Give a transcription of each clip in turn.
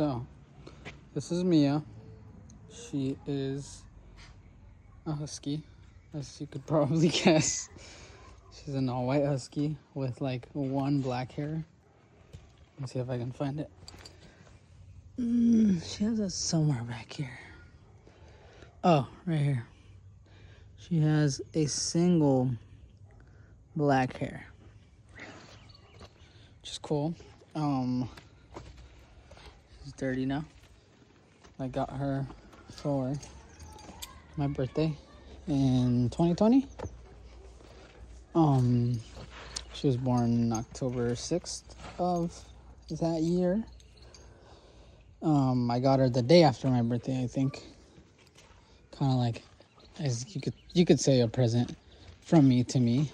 So, this is Mia. She is a husky, as you could probably guess. She's an all-white husky with like one black hair. Let's see if I can find it. She has it somewhere back here. Oh, right here. She has a single black hair, which is cool. She's dirty now. I got her for my birthday in 2020. She was born October 6th of that year. I got her the day after my birthday, I think. Kind of like, as you could say, a present from me to me.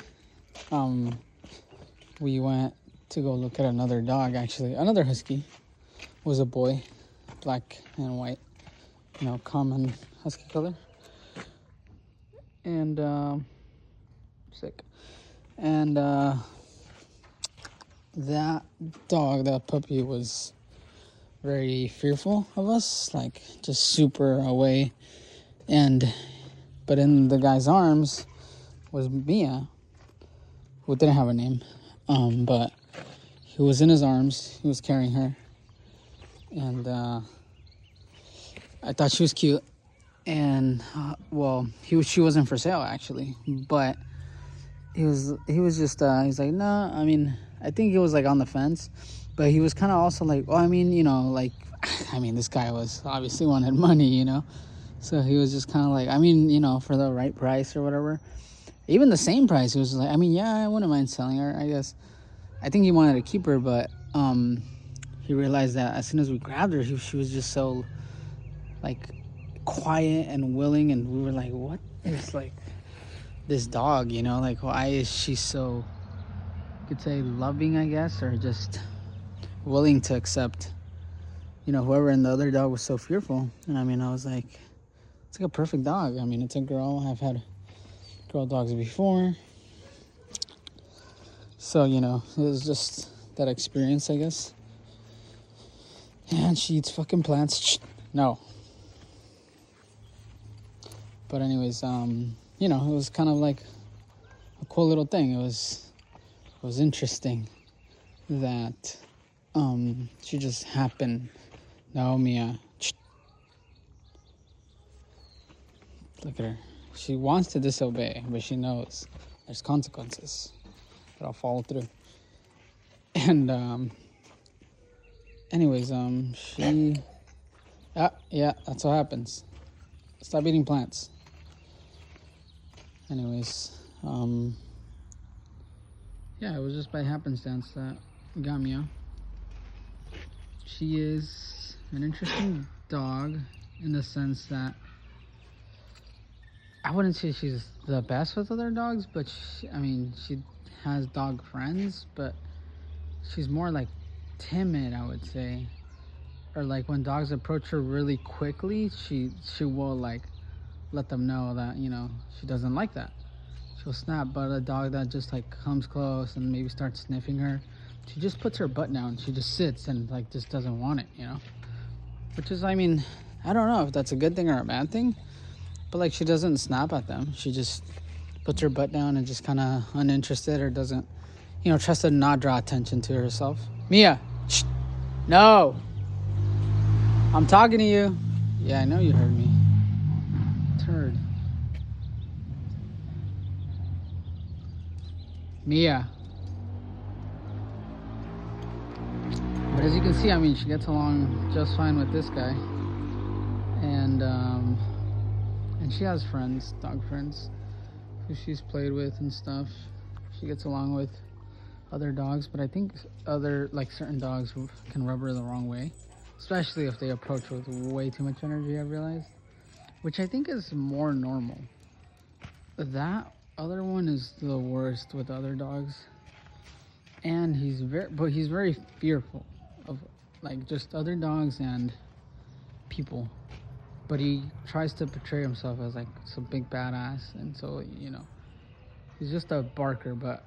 We went to go look at another dog, actually. Another husky. Was a boy, black and white, common husky color. And sick. And that dog, that puppy, was very fearful of us, like just super away. But in the guy's arms was Mia, who didn't have a name, but he was in his arms. He was carrying her, and I thought she was cute. And she wasn't for sale actually, but he was just he's like, no, I mean, I think he was like on the fence, but he was kind of also like, well, I mean, this guy was obviously wanted money, so he was just kind of like, I mean, for the right price or whatever, even the same price, he was like, I mean, yeah, I wouldn't mind selling her, I guess. I think he wanted to keep her, but he realized that as soon as we grabbed her, she was just so like quiet and willing, and we were like, what is like this dog, like why is she so, you could say, loving, I guess, or just willing to accept whoever. And the other dog was so fearful, and I was like, it's like a perfect dog. I mean, it's a girl. I've had girl dogs before, so it was just that experience, I guess. And she eats fucking plants. No. But anyways, it was kind of like a cool little thing. It was interesting that she just happened. No, Mia. Look at her. She wants to disobey, but she knows there's consequences that I'll follow through. And anyways, yeah, that's what happens. Stop eating plants. Anyways, yeah, it was just by happenstance that got me out. She is an interesting dog in the sense that I wouldn't say she's the best with other dogs, but she has dog friends, but she's more like timid, I would say. Or like when dogs approach her really quickly, she will like let them know that she doesn't like that. She'll snap. But a dog that just like comes close and maybe starts sniffing her, she just puts her butt down. She just sits and like just doesn't want it, which is, I don't know if that's a good thing or a bad thing, but like she doesn't snap at them. She just puts her butt down and just kind of uninterested, or doesn't tries to not draw attention to herself. Mia, shh. No, I'm talking to you. Yeah, I know you heard me. Turd. Mia. But as you can see, she gets along just fine with this guy. And she has friends, dog friends, who she's played with and stuff. She gets along with other dogs, but I think certain dogs can rub her the wrong way, especially if they approach with way too much energy, I've realized, which I think is more normal. That other one is the worst with other dogs, and he's very fearful of like just other dogs and people, but he tries to portray himself as like some big badass, and so he's just a barker. But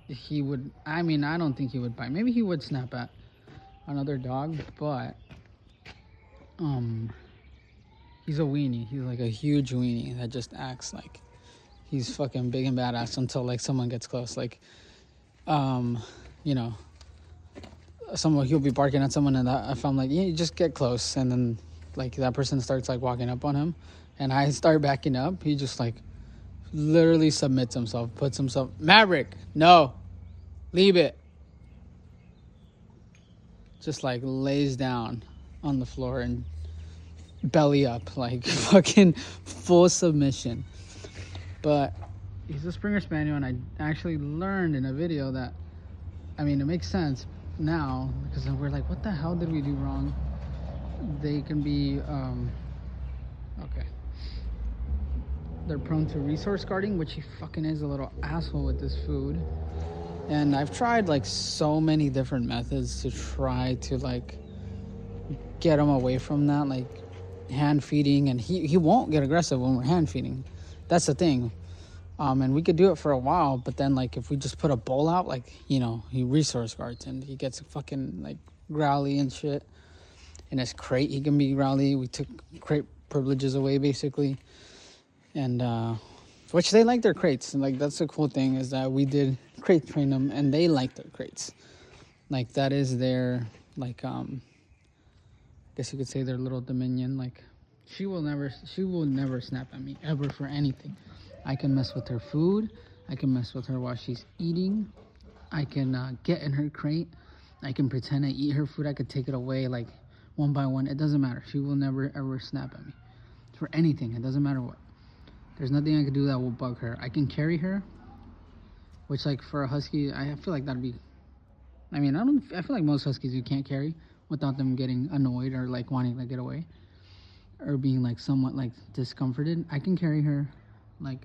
I don't think he would bite. Maybe he would snap at another dog, but He's a weenie. He's like a huge weenie that just acts like he's fucking big and badass until like someone gets close. Like, you know, he'll be barking at someone, and if I'm like, yeah, you just get close, and then like that person starts like walking up on him, and I start backing up, he just like literally submits himself, puts himself, Maverick, no, leave it, just like lays down on the floor and belly up, like fucking full submission. But he's a Springer Spaniel, and I actually learned in a video that, I mean, it makes sense now, because we're like, what the hell did we do wrong? They can be, okay. They're prone to resource guarding, which he fucking is a little asshole with this food. And I've tried like so many different methods to try to like get him away from that, like hand feeding, and he won't get aggressive when we're hand feeding. That's the thing. And we could do it for a while, but then like if we just put a bowl out, like, you know, he resource guards and he gets fucking like growly and shit. In his crate, he can be growly. We took crate privileges away basically, and which they like their crates. And like that's the cool thing, is that we did crate train them, and they like their crates. Like that is their like I guess you could say their little dominion. Like she will never snap at me ever for anything. I can mess with her food. I can mess with her while she's eating. I can get in her crate. I can pretend I eat her food. I could take it away like one by one. It doesn't matter. She will never ever snap at me for anything. It doesn't matter what. There's nothing I can do that will bug her. I can carry her, which like for a husky, I feel like that'd be, I mean, I feel like most huskies you can't carry without them getting annoyed or like wanting to get away or being like somewhat like discomforted. I can carry her like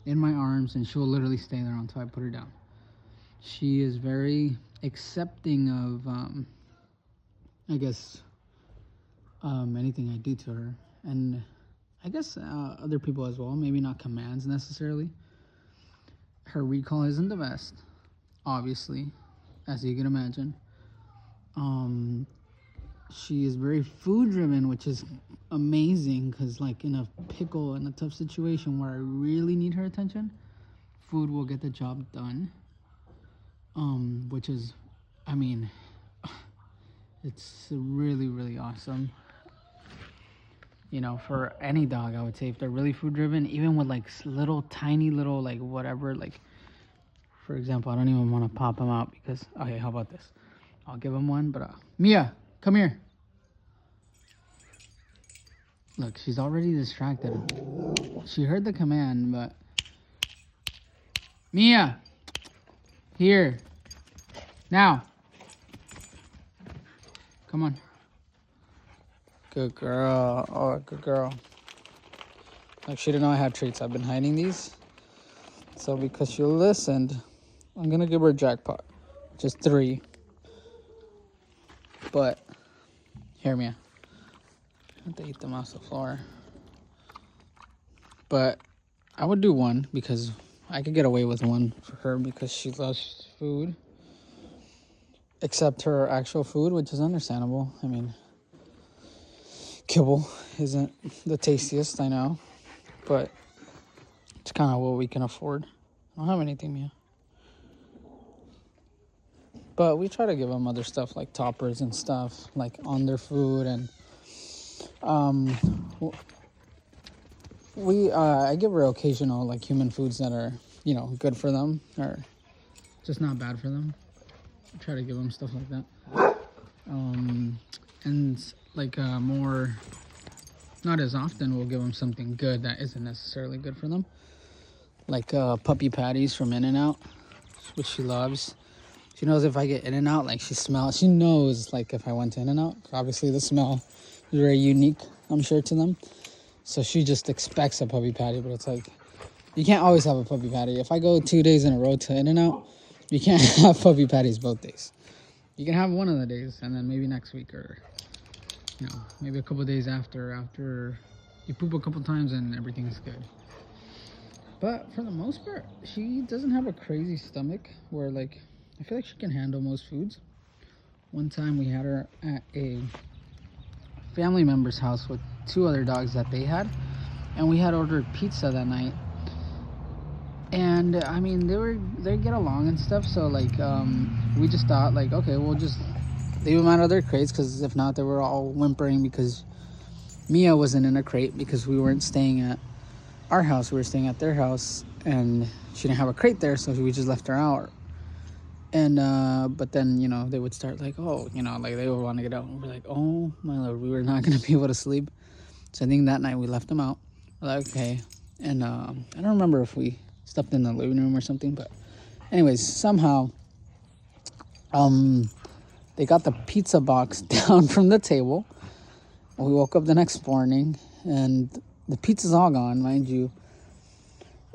in my arms, and she'll literally stay there until I put her down. She is very accepting of I guess anything I do to her, and I guess other people as well, maybe not commands necessarily. Her recall isn't the best, obviously, as you can imagine. She is very food driven, which is amazing, because like in a pickle, in a tough situation where I really need her attention, food will get the job done. Which is, I mean, it's really, really awesome. You know, for any dog, I would say if they're really food driven, even with like little tiny little like whatever, like for example, I don't even want to pop them out because, okay, how about this? I'll give him one, but Mia, come here. Look, she's already distracted. She heard the command, but Mia, here, now. Come on. Good girl. Oh, good girl. Like, she didn't know I had treats. I've been hiding these. So because she listened, I'm going to give her a jackpot. Just 3. But, hear me. I have to eat them off the floor. But I would do 1 because I could get away with 1 for her because she loves food. Except her actual food, which is understandable. I mean, kibble isn't the tastiest, I know. But it's kind of what we can afford. I don't have anything, Mia. But we try to give them other stuff like toppers and stuff, like on their food. And I give her occasional like human foods that are, you know, good for them or just not bad for them. I try to give them stuff like that. And like more, not as often, we'll give them something good that isn't necessarily good for them. Like puppy patties from In-N-Out, which she loves. She knows if I get In-N-Out, like she knows like if I went to In-N-Out. Obviously the smell is very unique, I'm sure, to them. So she just expects a puppy patty, but it's like, you can't always have a puppy patty. If I go 2 days in a row to In-N-Out, you can't have puppy patties both days. You can have one of the days, and then maybe next week, or, you know, maybe a couple days after you poop a couple times and everything's good. But for the most part, she doesn't have a crazy stomach where, like, I feel like she can handle most foods. One time we had her at a family member's house with 2 other dogs that they had, and we had ordered pizza that night. And I mean, they get along and stuff. So like, we just thought like, okay, we'll just leave them out of their crates, because if not, they were all whimpering because Mia wasn't in a crate, because we weren't staying at our house, we were staying at their house, and she didn't have a crate there, so we just left her out. And but then, you know, they would start like, oh, you know, like they would want to get out, and we're like, oh my lord, we were not going to be able to sleep. So I think that night we left them out. We're like, okay. And I don't remember if we slept in the living room or something, but anyways, somehow they got the pizza box down from the table. We woke up the next morning and the pizza's all gone, mind you.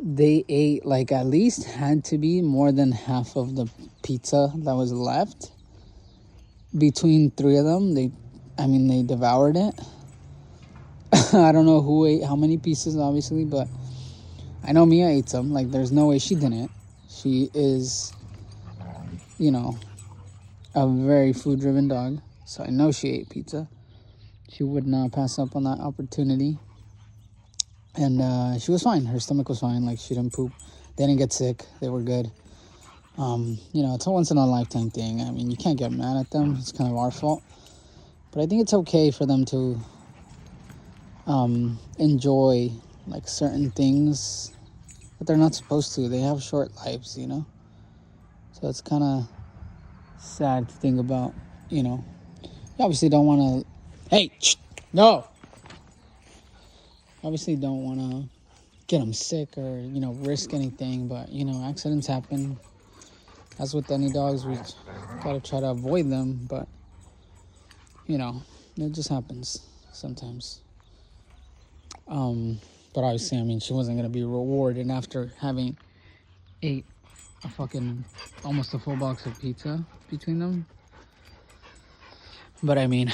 They ate like, at least had to be more than half of the pizza that was left. Between 3 of them, they devoured it. I don't know who ate how many pieces, obviously, but I know Mia ate some. Like, there's no way she didn't. She is, you know, a very food-driven dog, so I know she ate pizza. She would not pass up on that opportunity. And she was fine. Her stomach was fine. Like, she didn't poop. They didn't get sick. They were good. You know, it's a once-in-a-lifetime thing. I mean, you can't get mad at them. It's kind of our fault. But I think it's okay for them to enjoy, like, certain things that they're not supposed to. They have short lives, you know? So it's kind of sad to think about, you know. You obviously don't want to... Hey! Shh, no! Obviously don't want to get them sick or, you know, risk anything. But, you know, accidents happen. As with any dogs, we got to try to avoid them. But, you know, it just happens sometimes. But obviously, I mean, she wasn't going to be rewarded after having ate a fucking almost a full box of pizza between them. But I mean,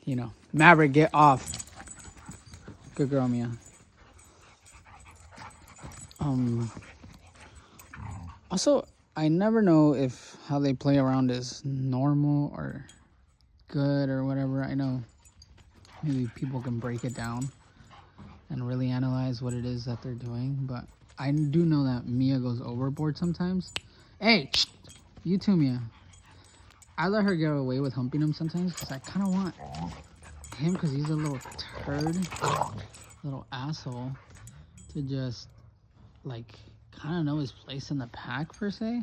you know, Maverick, get off. Good girl, Mia. Also, I never know if how they play around is normal or good or whatever. I know maybe people can break it down and really analyze what it is that they're doing, but I do know that Mia goes overboard sometimes. Hey, you too, Mia. I let her get away with humping him sometimes because I kind of want him, because he's a little turd, little asshole, to just, like, kind of know his place in the pack, per se.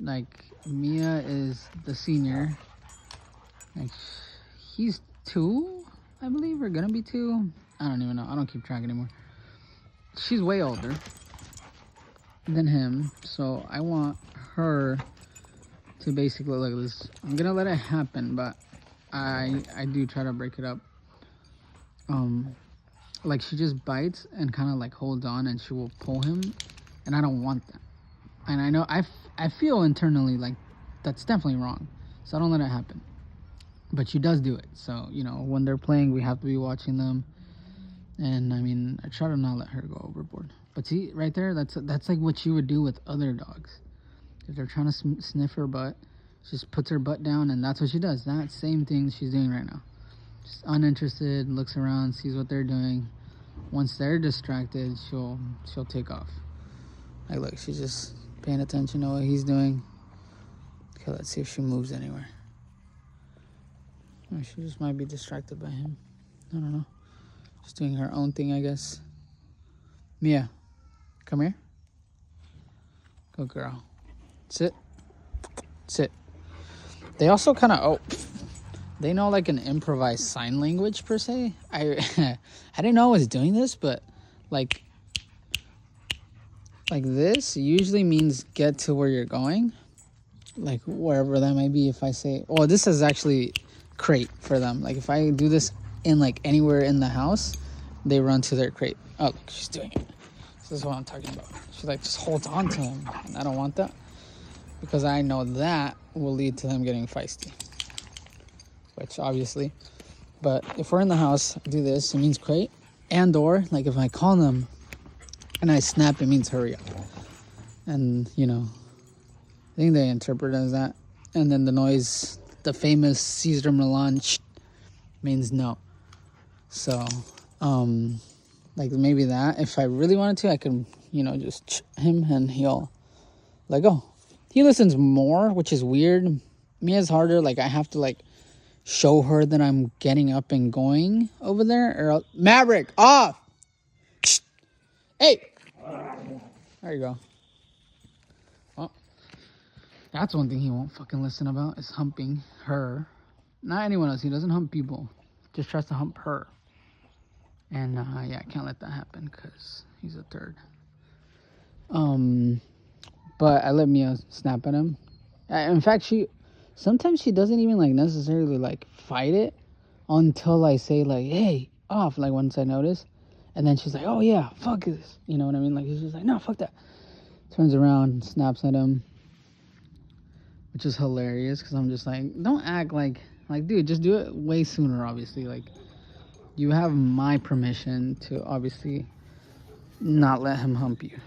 Like, Mia is the senior. Like, he's 2, I believe, or gonna be 2. I don't even know. I don't keep track anymore. She's way older than him, so I want her to basically, look at this. I'm gonna let it happen, but I do try to break it up. Like, she just bites and kind of like holds on, and she will pull him, and I don't want that. And I know I feel internally like that's definitely wrong, so I don't let it happen. But she does do it. So, you know, when they're playing, we have to be watching them. And I mean, I try to not let her go overboard. But see, right there, that's like what she would do with other dogs. If they're trying to sniff her butt, she just puts her butt down, and that's what she does. That same thing she's doing right now. Just uninterested, looks around, sees what they're doing. Once they're distracted, she'll take off. Like, look, she's just paying attention to what he's doing. Okay, let's see if she moves anywhere. Or she just might be distracted by him. I don't know. Just doing her own thing, I guess. Mia, come here. Good girl. Sit. Sit. They also kind of, they know like an improvised sign language, per se. I didn't know I was doing this, but like this usually means get to where you're going. Like, wherever that might be. If I say, oh, this is actually crate for them. Like, if I do this in like anywhere in the house, they run to their crate. Oh, look, she's doing it. This is what I'm talking about. She like just holds on to him, and I don't want that, because I know that will lead to them getting feisty, which obviously. But if we're in the house, I do this, it means crate. And or like if I call them and I snap, it means hurry up. And you know, I think they interpret it as that. And then the noise, the famous Caesar Milan means no. So, like maybe that. If I really wanted to, I could, just him and he'll let go. He listens more, which is weird. Mia's harder. Like I have to like show her that I'm getting up and going over there. Or Maverick, off. Hey, there you go. Well, that's one thing he won't fucking listen about is humping her. Not anyone else. He doesn't hump people. Just tries to hump her. And yeah, I can't let that happen because he's a turd. But I let Mia snap at him. In fact, sometimes she doesn't even like necessarily like fight it until I say like, hey, off, like once I notice. And then she's like, oh yeah, fuck this. You know what I mean? Like she's just like, no, fuck that. Turns around, snaps at him. Which is hilarious because I'm just like, don't act like dude, just do it way sooner, obviously. Like you have my permission to obviously not let him hump you.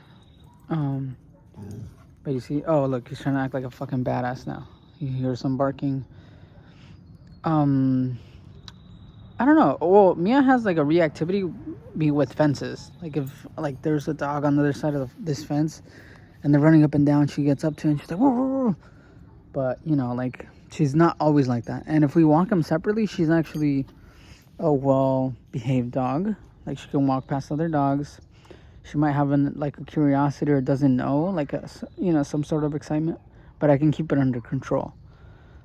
But you see, oh look, he's trying to act like a fucking badass now. You hear some barking. I don't know. Well, Mia has like a reactivity with fences. Like if like there's a dog on the other side of this fence, and they're running up and down, she gets up to it and she's like, whoa, whoa, whoa. But like she's not always like that. And if we walk them separately, she's actually a well-behaved dog. Like she can walk past other dogs. She might have a curiosity or doesn't know, like some sort of excitement, but I can keep it under control.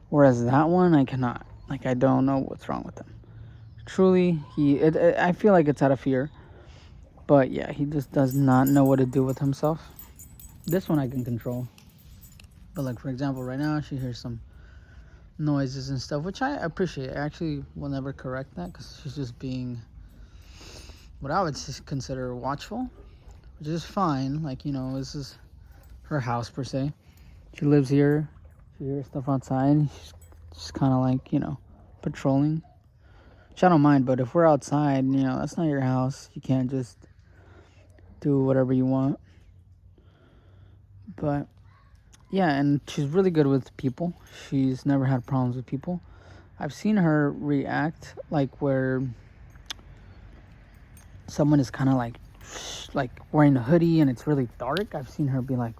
Whereas that one, I cannot. Like I don't know what's wrong with him. Truly, I feel like it's out of fear, but yeah, he just does not know what to do with himself. This one I can control, but like for example, right now she hears some noises and stuff, which I appreciate. I actually will never correct that because she's just being what I would consider watchful, which is fine. Like, this is her house per se. She lives here. She hears stuff outside. She's just kind of like, patrolling. Which I don't mind, but if we're outside, that's not your house. You can't just do whatever you want. But yeah, and she's really good with people. She's never had problems with people. I've seen her react like where someone is kind of like wearing a hoodie and it's really dark. I've seen her be like,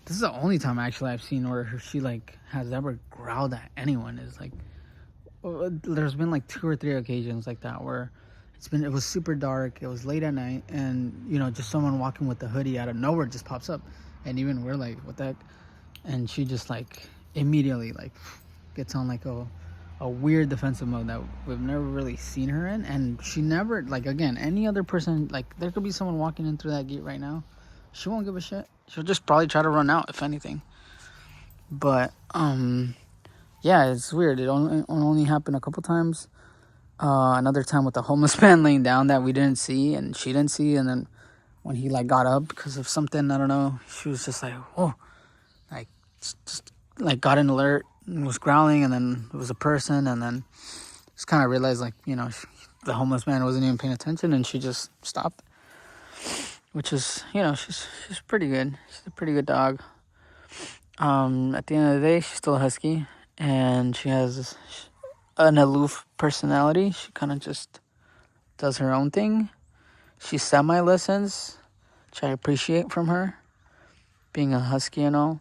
this is the only time actually I've seen where she like has ever growled at anyone. Is like there's been like 2 or 3 occasions like that where it was super dark, it was late at night, and just someone walking with the hoodie out of nowhere just pops up, and even we're like, what the heck? And she just like immediately like gets on like a weird defensive mode that we've never really seen her in. And she never, like, again, any other person, like there could be someone walking in through that gate right now, she won't give a shit. She'll just probably try to run out if anything. But yeah, it's weird. It only happened a couple times. Another time with the homeless man laying down that we didn't see and she didn't see, and then when he like got up because of something, I don't know, she was just like, whoa, like just like got an alert and was growling, and then it was a person, and then just kind of realized like the homeless man wasn't even paying attention, and she just stopped, which is she's pretty good. She's a pretty good dog. At the end of the day, she's still a husky, and she has an aloof personality. She kind of just does her own thing. She semi-listens, which I appreciate from her, being a husky and all.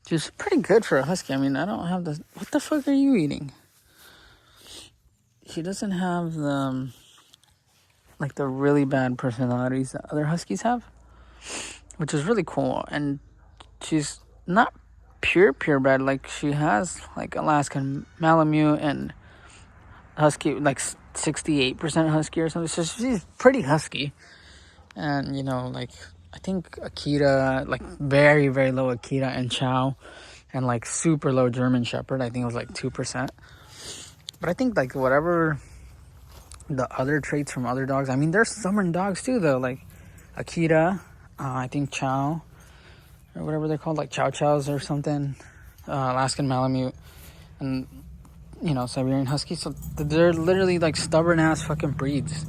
She's pretty good for a husky. I mean, I don't have the... What the fuck are you eating? She doesn't have the... like the really bad personalities that other huskies have, which is really cool. And she's not purebred. Like she has like Alaskan Malamute and husky, like 68% husky or something. So she's pretty husky. And like I think Akita, like very very low Akita and Chow, and like super low German Shepherd, I think it was like 2%. But I think like whatever the other traits from other dogs, I mean there's stubborn dogs too though, like Akita, I think Chow, or whatever they're called, like Chow Chows or something, Alaskan Malamute, and Siberian Husky. So they're literally like stubborn ass fucking breeds.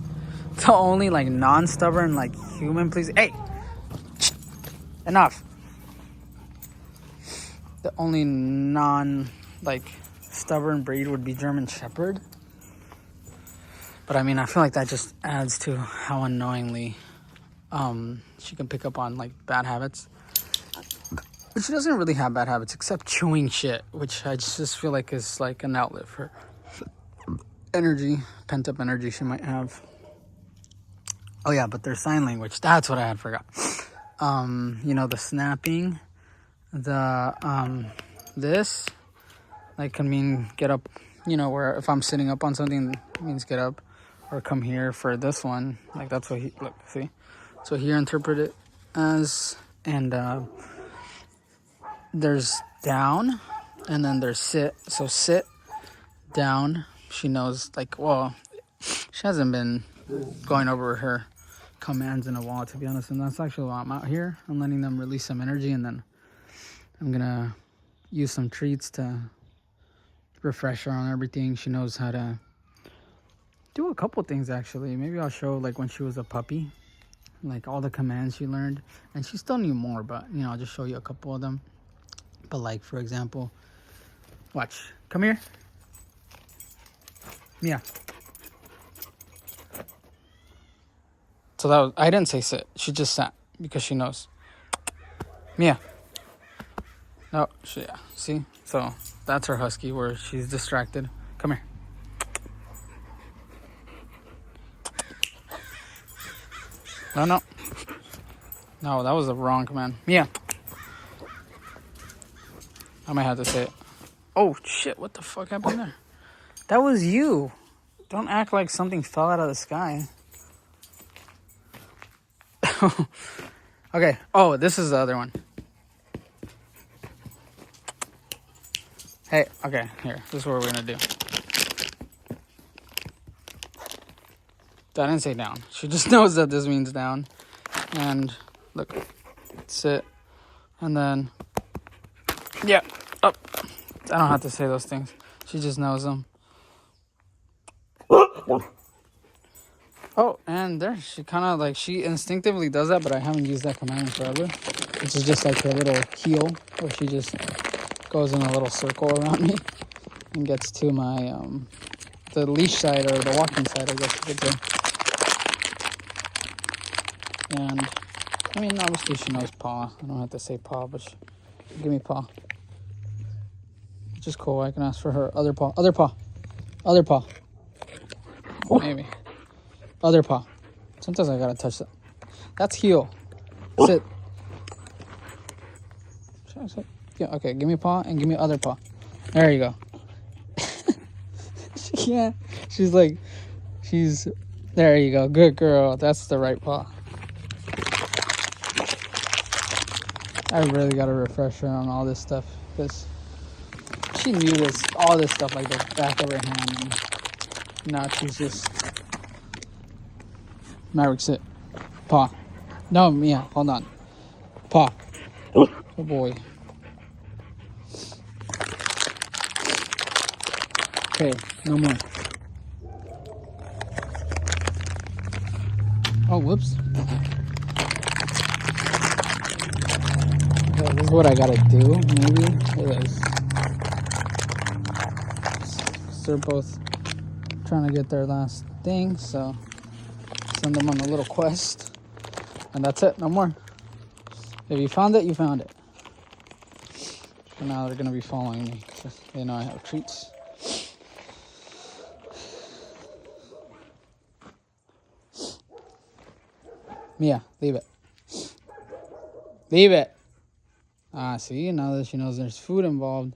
The only like non-stubborn like human, please, hey, enough. The only non like stubborn breed would be German Shepherd. But I mean, I feel like that just adds to how unknowingly she can pick up on like bad habits. But she doesn't really have bad habits except chewing shit, which I just feel like is like an outlet for energy, pent up energy she might have. Oh yeah, but there's sign language. That's what I had forgot. You know, the snapping, the this like can mean get up, you know, where if I'm sitting up on something it means get up, or come here. For this one, like that's what he look, see? So here interpret it as, and there's down, and then there's sit. So sit, down. She knows, like, well, she hasn't been going over her commands in a while, to be honest. And that's actually why I'm out here. I'm letting them release some energy, and then I'm gonna use some treats to refresh her on everything. She knows how to do a couple things, actually. Maybe I'll show, like, when she was a puppy, like all the commands she learned. And she still knew more, but, you know, I'll just show you a couple of them. But, like, for example, watch. Come here. Mia. So that was, I didn't say sit. She just sat because she knows. Mia. No, yeah. See? So that's her husky where she's distracted. Come here. No, no. No, that was the wrong command. Mia. I might have to say it. Oh, shit. What the fuck happened there? That was you. Don't act like something fell out of the sky. Okay. Oh, this is the other one. Hey, okay. Here. This is what we're going to do. I didn't say down. She just knows that this means down. And look. Sit. And then, yeah, up. I don't have to say those things. She just knows them. Oh, and there, she kind of like, she instinctively does that, but I haven't used that command in forever. Which is just like her little heel, where she just goes in a little circle around me and gets to my, the leash side, or the walking side, I guess you could say. And, I mean, obviously she knows paw. I don't have to say paw, but give me paw. Which is cool. I can ask for her other paw. Other paw. Other paw. Maybe. Other paw. Sometimes I gotta touch that. That's heel. Sit. Yeah, okay, give me paw and give me other paw. There you go. Yeah. She's like, there you go. Good girl. That's the right paw. I really gotta refresh her on all this stuff, because she knew this, all this stuff like the back of her hand, and now she's just, Maverick, sit. Paw. No, Mia, hold on. Paw. Oh boy. Okay, no more. Oh, whoops. Okay, this is what I gotta do, maybe. It is. They're both trying to get their last thing, so send them on a little quest. And that's it, no more. If you found it, you found it. And now they're gonna be following me, because they know I have treats. Mia, leave it. Leave it. Ah, see, now that she knows there's food involved,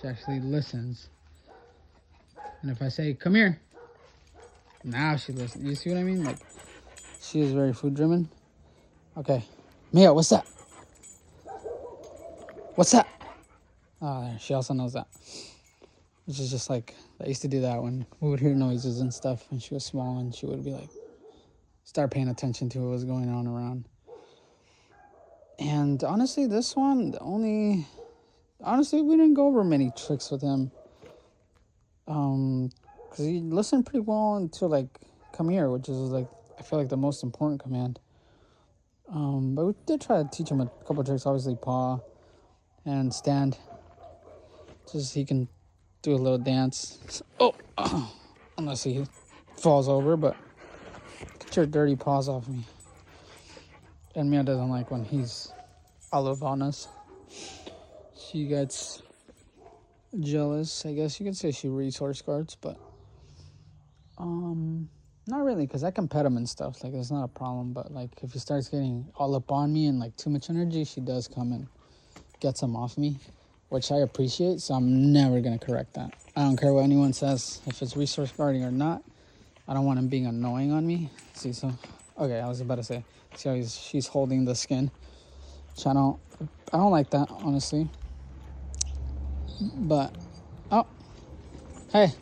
she actually listens. And if I say, come here, now she listens. You see what I mean? Like, she is very food driven. Okay. Mia, what's that? What's that? Oh, there. She also knows that. Which is just like, I used to do that when we would hear noises and stuff, and she was small, and she would be like, start paying attention to what was going on around. And honestly, this one, honestly, we didn't go over many tricks with him. Because he listened pretty well until, like, come here, which is, like, I feel like the most important command. But we did try to teach him a couple tricks, obviously paw and stand. Just he can do a little dance. Oh, unless he falls over, but get your dirty paws off me. And Mia doesn't like when he's all up on us. She gets jealous. I guess you could say she resource guards, but not really, because I can pet him and stuff. Like, it's not a problem. But like, if he starts getting all up on me and like too much energy, she does come and gets him off me, which I appreciate. So I'm never gonna correct that. I don't care what anyone says, if it's resource guarding or not. I don't want him being annoying on me. See, so okay, I was about to say, see how she's holding the skin. Which I don't like that, honestly. But, oh, hey.